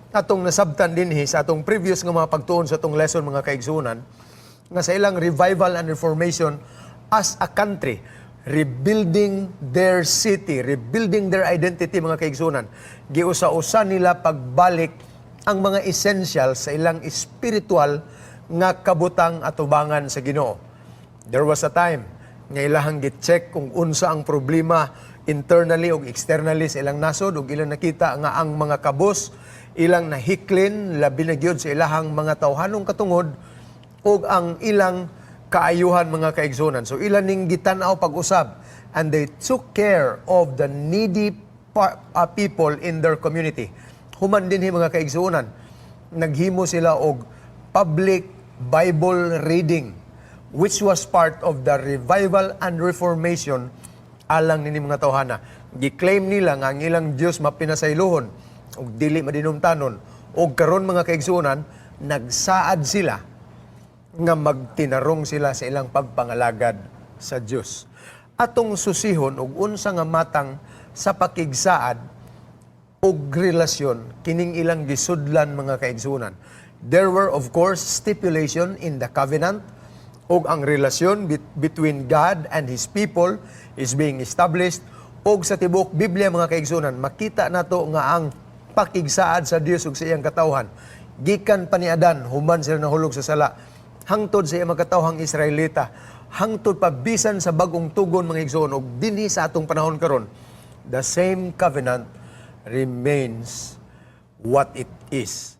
atong nasabtan dinhi sa atong previous nga mga pagtuon sa atong lesson mga kaigsunan nga sa ilang revival and reformation as a country, rebuilding their city, rebuilding their identity mga kaigsunan. Giusa-usa nila pagbalik ang mga essential sa ilang spiritual nga kabutang atubangan sa Ginoo. There was a time nga ilahang gi-check kung unsa ang problema internally o externally sa ilang nasod ug ilang nakita nga ang mga kabus ilang nahiklin labi na gyud sa ilahang mga tawhanong katungod ug ang ilang kaayuhan mga kaigsunan. So ilang ning gitan-aw pag-usab and they took care of the needy people in their community. Human dinhi mga kaigsunan, naghimo sila og public Bible reading which was part of the revival and reformation alang nini mga tawhana. Gi-claim nila nga ang ilang Dios mapinasaylohon ug dili madinumtanon ug karon mga kaigsunan nagsaad sila nga magtinarong sila sa ilang pagpangalagad sa Dios. Atong susihon og unsa nga matang sa pakigsaad ug relasyon kining ilang gisudlan mga kaigsunan. There were of course stipulation in the covenant ug ang relasyon between God and His people is being established ug sa tibuok Biblia mga kaigsunan makita nato nga ang pakigsaad sa Dios ug sa iyang katawhan gikan pa ni Adan human sila nahulog sa sala hangtod sa iyang katawhang Israelita hangtod pa bisan sa bagong tugon mga igsoon ug dinhi sa atong panahon karon the same covenant remains what it is.